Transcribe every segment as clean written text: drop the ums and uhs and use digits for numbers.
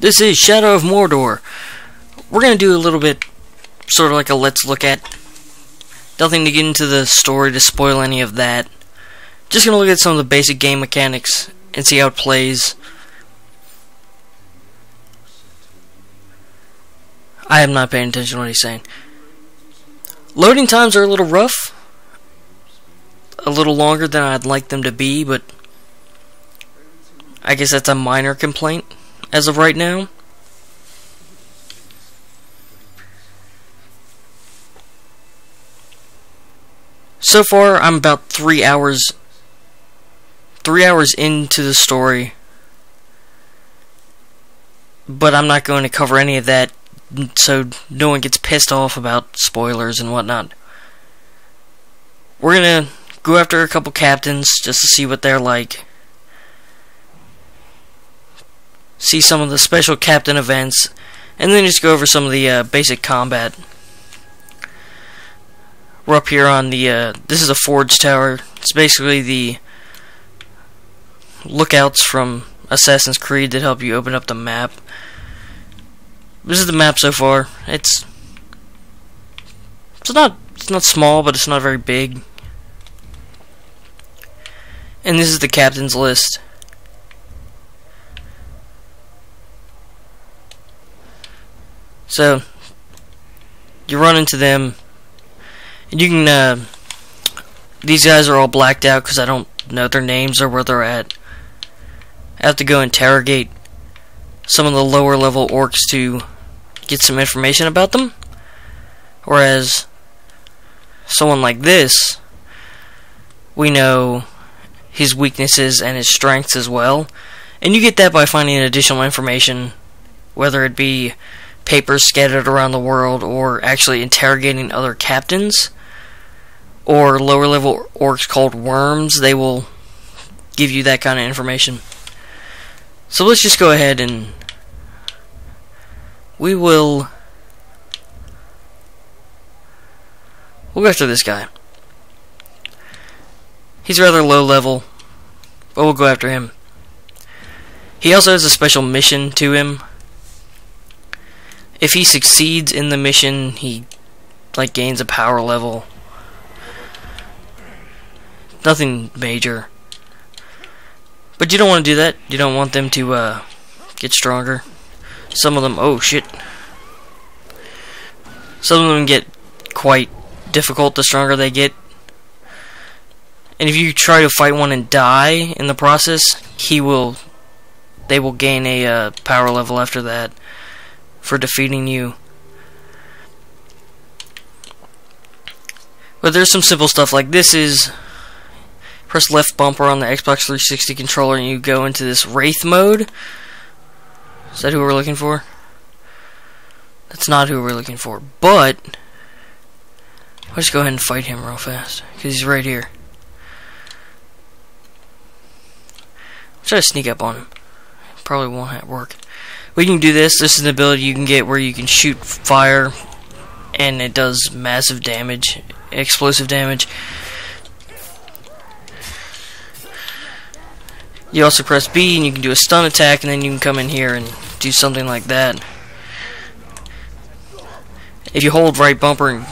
This is Shadow of Mordor. We're going to do a little bit, sort of like a let's look at. Nothing to get into the story to spoil any of that. Just going to look at some of the basic game mechanics and see how it plays. I am not paying attention to what he's saying. Loading times are a little rough. A little longer than I'd like them to be, but I guess that's a minor complaint as of right now. So far, I'm about 3 hours into the story, but I'm not going to cover any of that so no one gets pissed off about spoilers and whatnot. We're gonna go after a couple captains just to see what they're like. See some of the special captain events, and then just go over some of the basic combat. We're up here on the, this is a forge tower. It's basically the lookouts from Assassin's Creed that help you open up the map. This is the map so far. It's not small, but it's not very big. And this is the captain's list. So you run into them, and you can. These guys are all blacked out because I don't know their names or where they're at. I have to go interrogate some of the lower level orcs to get some information about them. Whereas someone like this, we know his weaknesses and his strengths as well. And you get that by finding additional information, whether it be papers scattered around the world or actually interrogating other captains, or lower level orcs called worms. They will give you that kind of information. So let's just go ahead and we'll go after this guy. He's rather low level, but we'll go after him. He also has a special mission to him. If he succeeds in the mission, he gains a power level. Nothing major. But you don't want to do that. You don't want them to get stronger. Some of them, oh shit. Some of them get quite difficult the stronger they get. And if you try to fight one and die in the process, they will gain a power level after that for defeating you. But there's some simple stuff like this is press left bumper on the Xbox 360 controller and you go into this Wraith mode. Is that who we're looking for? That's not who we're looking for, but I'll just go ahead and fight him real fast because he's right here. I'll try to sneak up on him. Probably won't work. We can do this. This is an ability you can get where you can shoot fire and it does massive damage, explosive damage. You also press B and you can do a stun attack, and then you can come in here and do something like that. If you hold right bumper and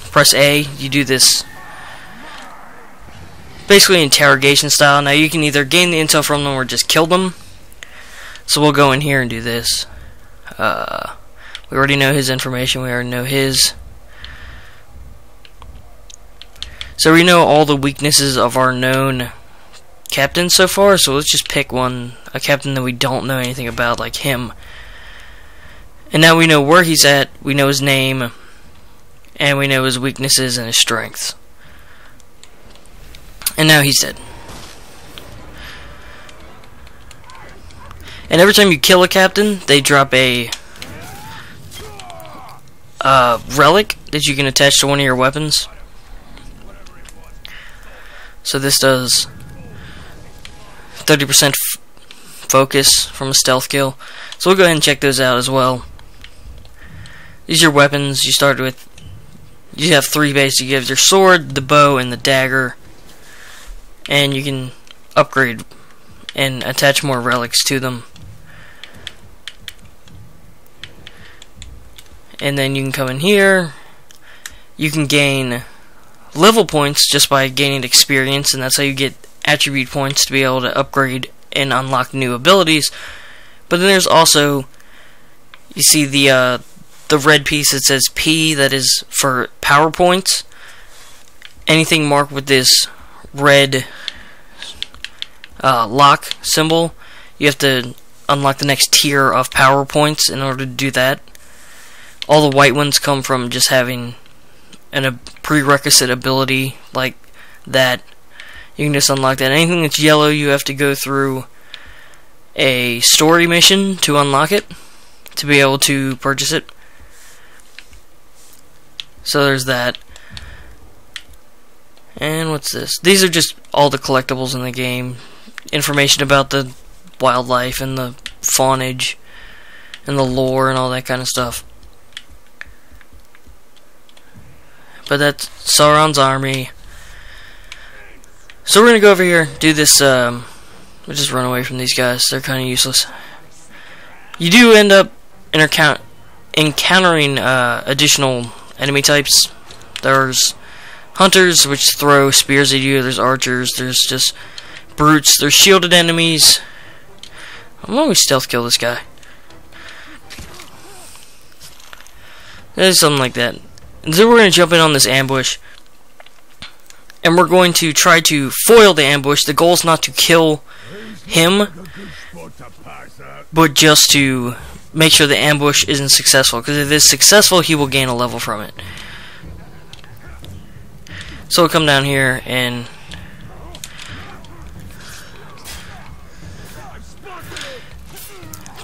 press A, you do this basically interrogation style. Now you can either gain the intel from them or just kill them. So we'll go in here and do this. We already know his information. We already know his. So we know all the weaknesses of our known captain so far, so let's just pick a captain that we don't know anything about, like him. And now we know where he's at, we know his name, and we know his weaknesses and his strengths. And now he's dead. And every time you kill a captain, they drop a relic that you can attach to one of your weapons. So this does 30% focus from a stealth kill. So we'll go ahead and check those out as well. These are your weapons. You start with, you have three basic. You have your sword, the bow, and the dagger. And you can upgrade and attach more relics to them. And then you can come in here. You can gain level points just by gaining experience, and that's how you get attribute points to be able to upgrade and unlock new abilities. But then there's also, you see the red piece that says P, that is for power points. Anything marked with this red lock symbol, you have to unlock the next tier of power points in order to do that. All the white ones come from just having a prerequisite ability like that. You can just unlock that. Anything that's yellow, you have to go through a story mission to unlock it, to be able to purchase it. So there's that. And what's this? These are just all the collectibles in the game. Information about the wildlife and the faunage and the lore and all that kind of stuff. But that's Sauron's army. So we're gonna go over here, do this. We'll just run away from these guys. They're kind of useless. You do end up encountering additional enemy types. There's hunters, which throw spears at you. There's archers. There's just brutes. There's shielded enemies. I'm gonna stealth kill this guy. There's something like that. And so we're going to jump in on this ambush, and we're going to try to foil the ambush. The goal is not to kill him, but just to make sure the ambush isn't successful, because if it's successful, he will gain a level from it. So we'll come down here and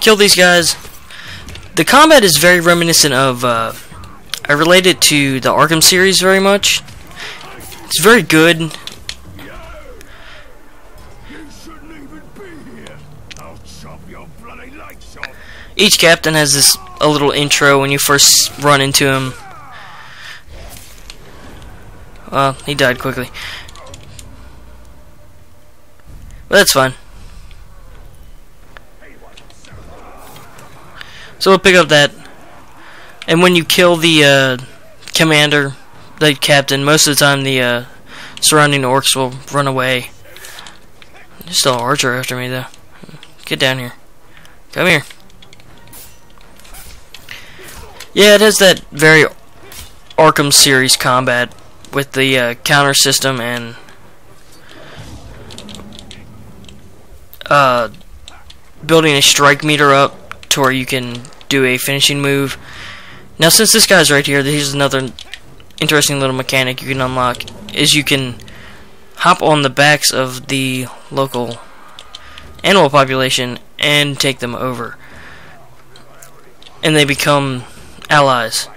kill these guys. The combat is very reminiscent of I relate it to the Arkham series very much. It's very good. Each captain has a little intro when you first run into him. Well, he died quickly. But that's fine. So we'll pick up that. And when you kill the commander, the captain, most of the time the surrounding orcs will run away. There's still an archer after me, though. Get down here. Come here. Yeah, it has that very Arkham series combat with the counter system and building a strike meter up to where you can do a finishing move. Now, since this guy's right here, here's another interesting little mechanic you can unlock, is you can hop on the backs of the local animal population and take them over. And they become allies.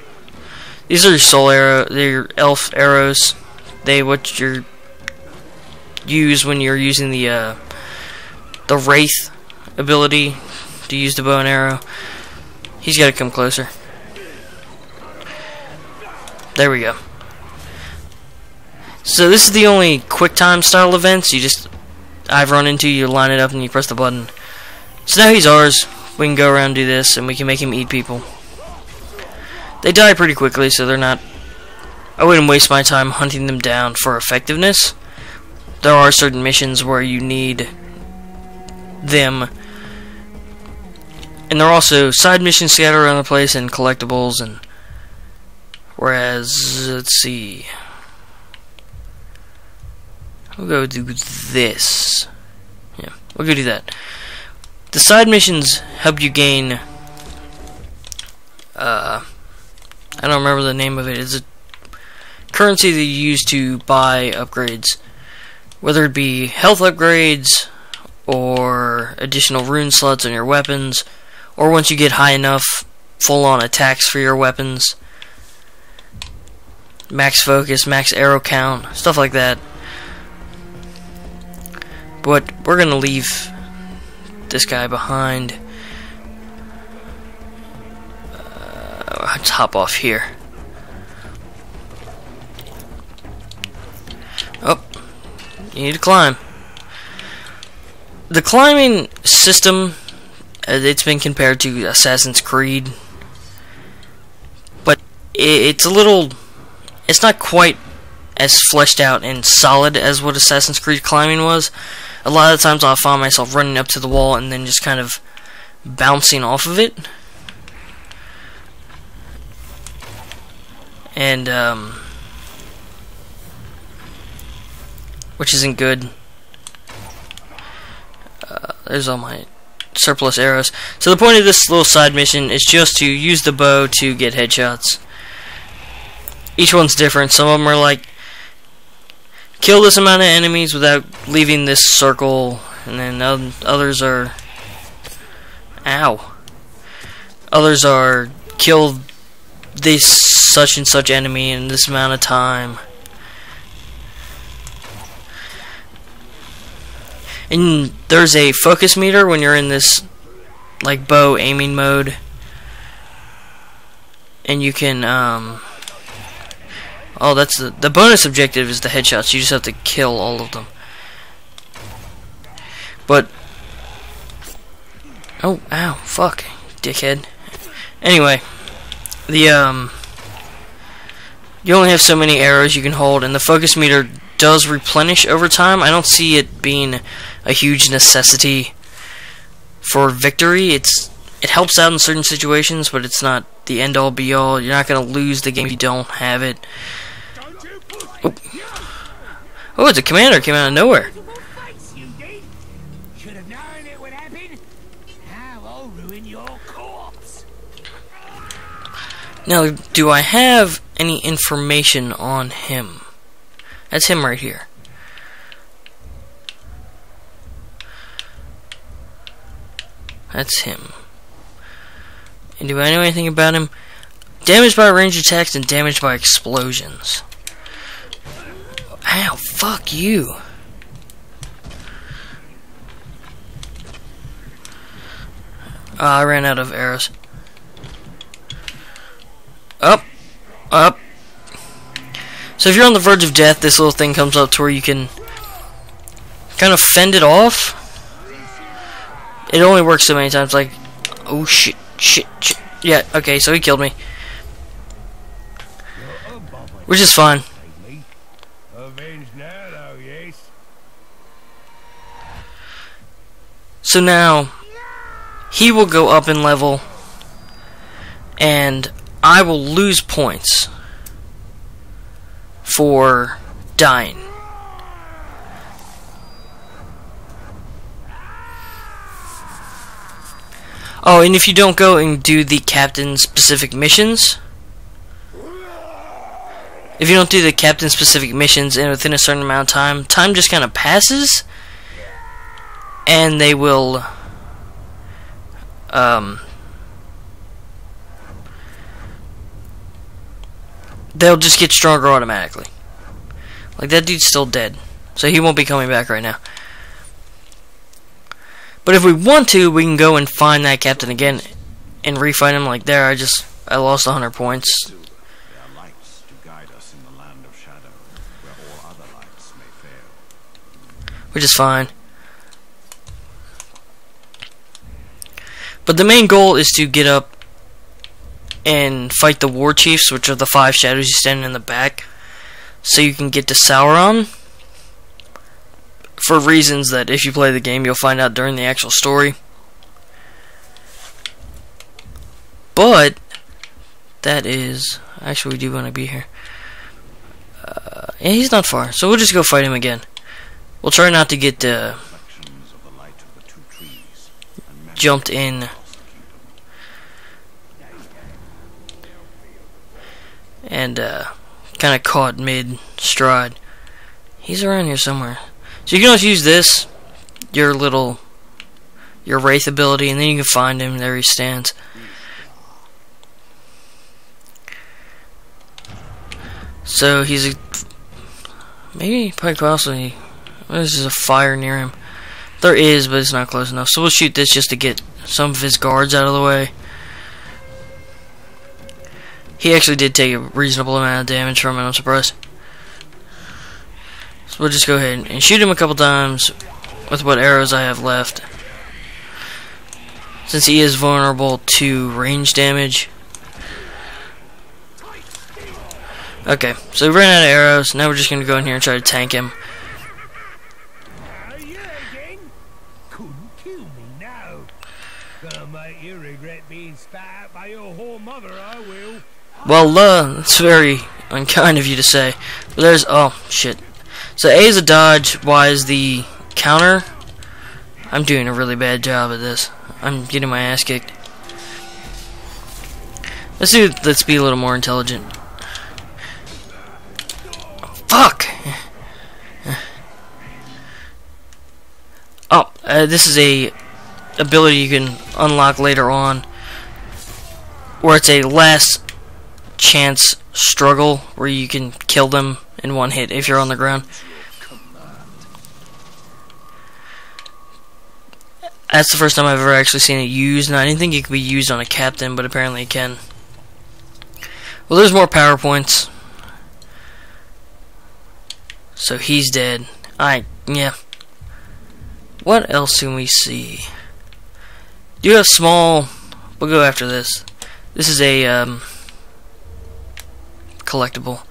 These are your soul arrows, they're your elf arrows. They what you use when you're using the wraith ability to use the bow and arrow. He's got to come closer. There we go. So this is the only quick time style events I've run into. You line it up and you press the button. So now he's ours. We can go around and do this, and we can make him eat people. They die pretty quickly, so they're not... I wouldn't waste my time hunting them down for effectiveness. There are certain missions where you need them. And there are also side missions scattered around the place and collectibles, and... Whereas, let's see... We'll go do this. Yeah, we'll go do that. The side missions help you gain... I don't remember the name of it. It's a currency that you use to buy upgrades. Whether it be health upgrades, or additional rune slots on your weapons, or once you get high enough, full-on attacks for your weapons. Max focus, max arrow count, stuff like that. But we're gonna leave this guy behind. Let's hop off here. Oh, you need to climb. The climbing system, it's been compared to Assassin's Creed. it's a little, it's not quite as fleshed out and solid as what Assassin's Creed climbing was. A lot of the times I'll find myself running up to the wall and then just kind of bouncing off of it. And, which isn't good. There's all my surplus arrows. So the point of this little side mission is just to use the bow to get headshots. Each one's different. Some of them are like, kill this amount of enemies without leaving this circle, and then others are, ow. Others are, kill this such and such enemy in this amount of time. And there's a focus meter when you're in this like bow aiming mode, and you can oh, that's the bonus objective is the headshots. You just have to kill all of them. But oh, ow, fuck, dickhead. Anyway, the you only have so many arrows you can hold, and the focus meter does replenish over time. I don't see it being a huge necessity for victory. It helps out in certain situations, but it's not the end all be all. You're not gonna lose the game if you don't have it. Oh, oh, it's a commander came out of nowhere. Now, do I have any information on him? That's him right here. That's him. And do I know anything about him? Damaged by ranged attacks and damaged by explosions. Ow, fuck you. I ran out of arrows. Up. Up. So if you're on the verge of death, this little thing comes up to where you can kind of fend it off. It only works so many times, like, oh shit, shit, shit. Yeah, okay, so he killed me. Which is fine. So now, he will go up in level, and I will lose points for dying. Oh, and if you don't go and do the captain specific missions, if you don't do the captain specific missions and within a certain amount of time, time just kind of passes, and they will they'll just get stronger automatically. Like, that dude's still dead, so he won't be coming back right now. But if we want to, we can go and find that captain again and refight him. Like there, I lost 100 points. Which is fine. But the main goal is to get up and fight the war chiefs, which are the 5 shadows you stand in the back, so you can get to Sauron, for reasons that if you play the game you'll find out during the actual story. But that is, actually we do want to be here. Yeah, he's not far, so we'll just go fight him again. We'll try not to get jumped in and kind of caught mid-stride. He's around here somewhere. So you can always use this, your Wraith ability, and then you can find him. There he stands. So he's maybe probably possibly there's a fire near him. There is, but it's not close enough. So we'll shoot this just to get some of his guards out of the way. He actually did take a reasonable amount of damage from it, I'm surprised. So we'll just go ahead and shoot him a couple times with what arrows I have left, since he is vulnerable to range damage. Okay, so we ran out of arrows. Now we're just gonna go in here and try to tank him. Couldn't kill me now. Gonna make you regret being spat at by your whore mother, I will. Well, that's very unkind of you to say. But there's, oh, shit. So A is a dodge, Y is the counter. I'm doing a really bad job at this. I'm getting my ass kicked. Let's be a little more intelligent. Fuck! Oh, this is a ability you can unlock later on, where it's a last chance struggle where you can kill them in one hit if you're on the ground. That's the first time I've ever actually seen it used, and I didn't think it could be used on a captain, but apparently it can. Well, there's more PowerPoints. So he's dead. Yeah. What else can we see? Do you have small... We'll go after this. This is a collectible.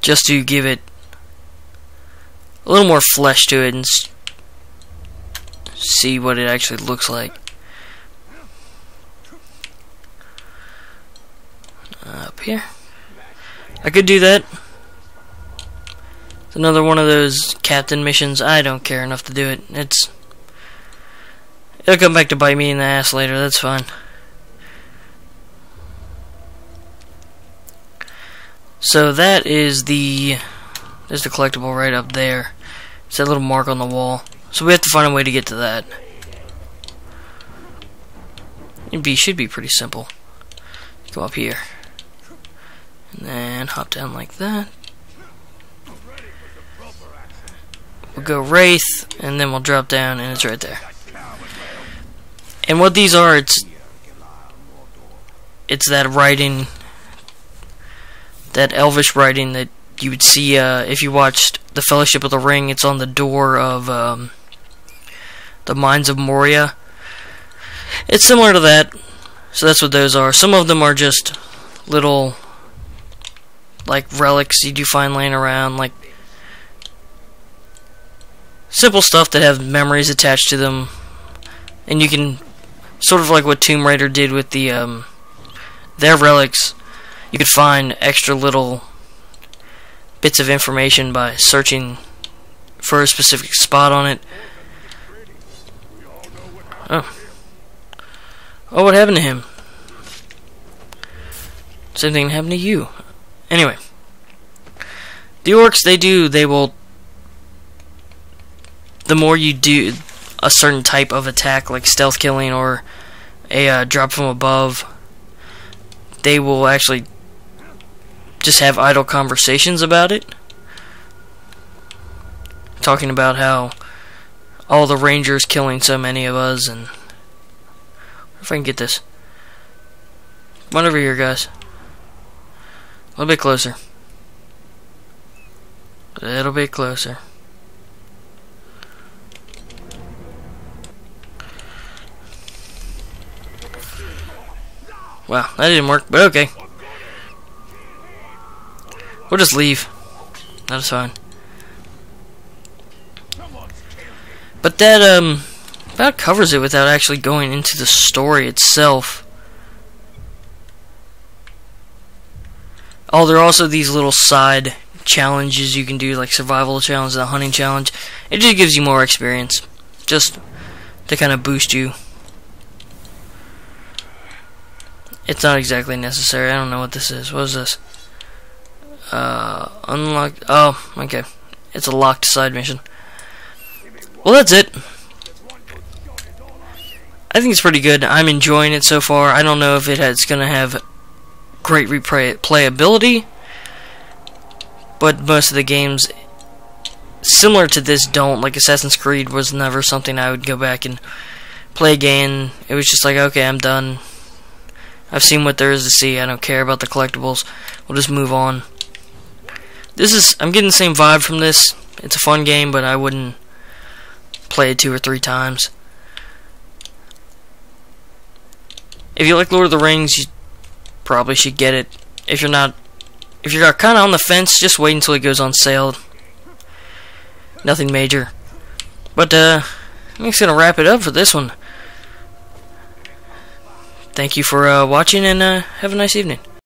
Just to give it a little more flesh to it and see what it actually looks like. Up here. I could do that. It's another one of those captain missions. I don't care enough to do it. It'll come back to bite me in the ass later. That's fine. So that is there's the collectible right up there. It's that little mark on the wall. So we have to find a way to get to that. It should be pretty simple. Go up here. And then hop down like that. We'll go Wraith, and then we'll drop down, and it's right there. And what these are, it's that writing, that elvish writing that you would see if you watched The Fellowship of the Ring. It's on the door of the Mines of Moria. It's similar to that, so that's what those are. Some of them are just little, like, relics you do find laying around, like simple stuff that have memories attached to them, and you can, sort of like what Tomb Raider did with the their relics, you could find extra little bits of information by searching for a specific spot on it. Oh, what happened to him? Same thing happened to you. Anyway, the orcs, they will, the more you do a certain type of attack, like stealth killing or a drop from above, they will actually just have idle conversations about it, talking about how all the rangers killing so many of us. And if I can get this, come on over here, guys. A little bit closer. A little bit closer. Wow, that didn't work, but okay. We'll just leave. That's fine. But that about covers it without actually going into the story itself. Oh, there are also these little side challenges you can do, like survival challenge and a hunting challenge. It just gives you more experience, just to kind of boost you. It's not exactly necessary. I don't know what this is. What is this? Unlocked. Oh, okay. It's a locked side mission. Well, that's it. I think it's pretty good. I'm enjoying it so far. I don't know if it's going to have great replayability, but most of the games similar to this don't. Like Assassin's Creed was never something I would go back and play again. It was just like, okay, I'm done. I've seen what there is to see. I don't care about the collectibles. We'll just move on. I'm getting the same vibe from this. It's a fun game, but I wouldn't play it 2 or 3 times. If you like Lord of the Rings, probably should get it. If you're not, if you're kind of on the fence, just wait until it goes on sale. Nothing major. But I'm just gonna wrap it up for this one. Thank you for watching, and have a nice evening.